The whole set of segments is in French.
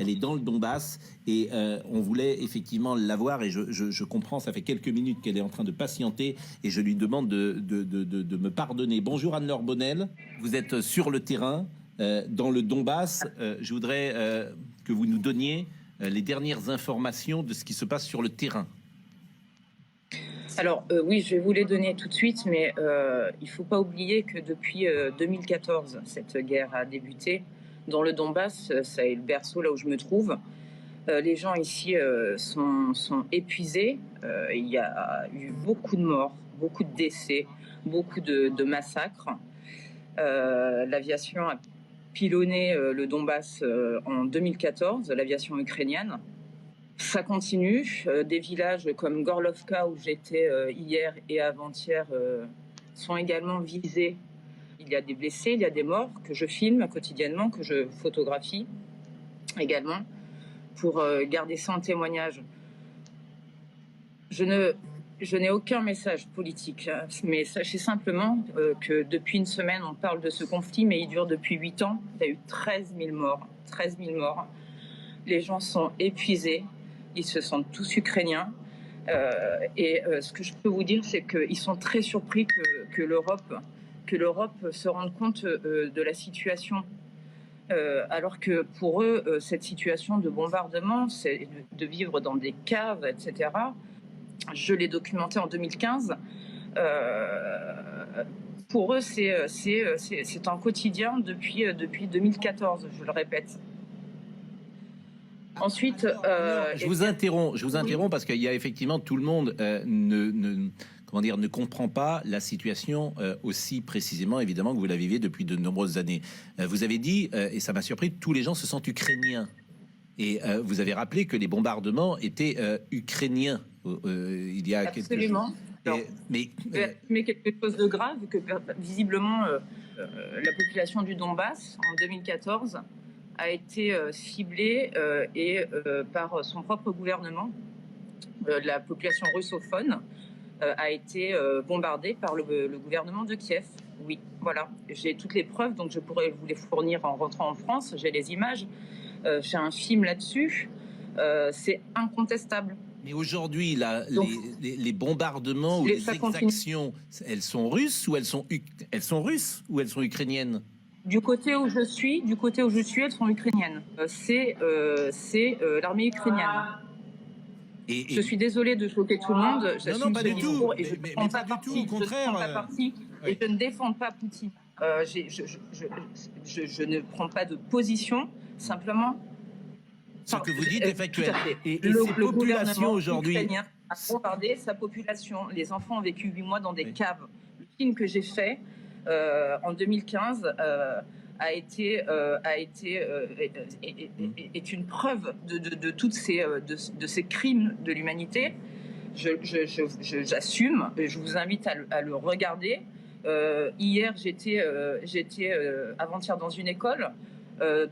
Elle est dans le Donbass et on voulait effectivement l'avoir. Et je comprends, ça fait quelques minutes qu'elle est en train de patienter et je lui demande de me pardonner. Bonjour Anne-Laure Bonnel, vous êtes sur le terrain dans le Donbass. Je voudrais que vous nous donniez les dernières informations de ce qui se passe sur le terrain. Alors oui, je vais vous les donner tout de suite, mais il ne faut pas oublier que depuis 2014, cette guerre a débuté. Dans le Donbass, ça est le berceau là où je me trouve. Les gens ici sont épuisés. Il y a eu beaucoup de morts, beaucoup de décès, beaucoup de massacres. L'aviation a pilonné le Donbass en 2014, l'aviation ukrainienne. Ça continue. Des villages comme Gorlovka, où j'étais hier et avant-hier, sont également visés. Il y a des blessés, il y a des morts que je filme quotidiennement, que je photographie également, pour garder ça en témoignage. Je n'ai aucun message politique, hein, mais sachez simplement que depuis une semaine, on parle de ce conflit, mais il dure depuis 8 ans. Il y a eu 13 000 morts. 13 000 morts. Les gens sont épuisés. Ils se sentent tous ukrainiens. Ce que je peux vous dire, c'est qu'ils sont très surpris que l'Europe se rende compte de la situation. Alors que pour eux, cette situation de bombardement, c'est de vivre dans des caves, etc. Je l'ai documenté en 2015. Pour eux, c'est un quotidien depuis 2014, je le répète. Ensuite, je vous interromps parce qu'il y a effectivement tout le monde ne comprend pas la situation aussi précisément, évidemment, que vous la vivez depuis de nombreuses années. Vous avez dit, et ça m'a surpris, tous les gens se sentent ukrainiens. Et vous avez rappelé que les bombardements étaient ukrainiens il y a absolument. quelques jours. Mais quelque chose de grave, que visiblement la population du Donbass, en 2014, a été ciblée par son propre gouvernement. La population russophone a été bombardée par le gouvernement de Kiev. Oui, voilà. J'ai toutes les preuves, donc je pourrais vous les fournir en rentrant en France. J'ai les images. J'ai un film là-dessus. C'est incontestable. Mais aujourd'hui, les bombardements ou les exactions, elles sont russes ou elles sont russes ou elles sont ukrainiennes? Du côté où je suis, elles sont ukrainiennes. C'est l'armée ukrainienne. Je suis désolée de choquer tout le monde. Non, pas du tout. Et je ne prends pas parti. Je ne prends pas parti et je ne défends pas Poutine. Je ne prends pas de position. Simplement. Ce que vous dites est factuel. Et ces populations aujourd'hui a bombardé sa population. Les enfants ont vécu 8 mois dans des caves. Le film que j'ai fait en 2015 est une preuve de toutes ces crimes de l'humanité. J'assume. Je vous invite à le regarder. Hier, j'étais avant-hier dans une école.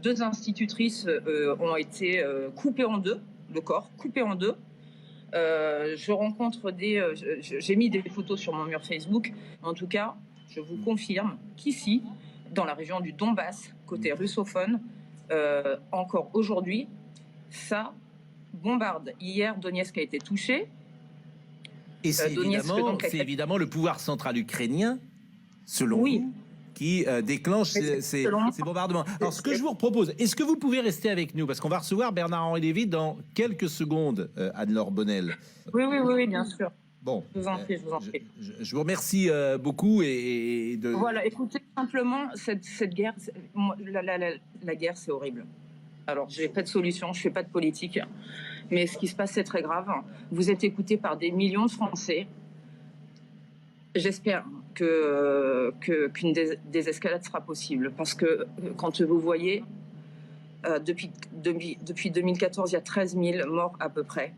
2 institutrices ont été coupées en deux, le corps coupé en deux. Je rencontre j'ai mis des photos sur mon mur Facebook. En tout cas, je vous confirme qu'ici, dans la région du Donbass, côté russophone, encore aujourd'hui, ça bombarde. Hier, Donetsk a été touché. Et c'est évidemment le pouvoir central ukrainien, selon vous, qui déclenche ces bombardements. Alors, ce que je vous propose, est-ce que vous pouvez rester avec nous? Parce qu'on va recevoir Bernard-Henri Lévy dans quelques secondes, Anne-Laure Bonnel. Oui, bien sûr. Bon, je vous en prie. Je vous remercie beaucoup. Voilà, écoutez, simplement, cette guerre, la guerre, c'est horrible. Alors, je n'ai pas de solution, je ne fais pas de politique. Mais ce qui se passe, c'est très grave. Vous êtes écoutés par des millions de Français. J'espère qu'une désescalade sera possible. Parce que quand vous voyez, depuis 2014, il y a 13 000 morts à peu près.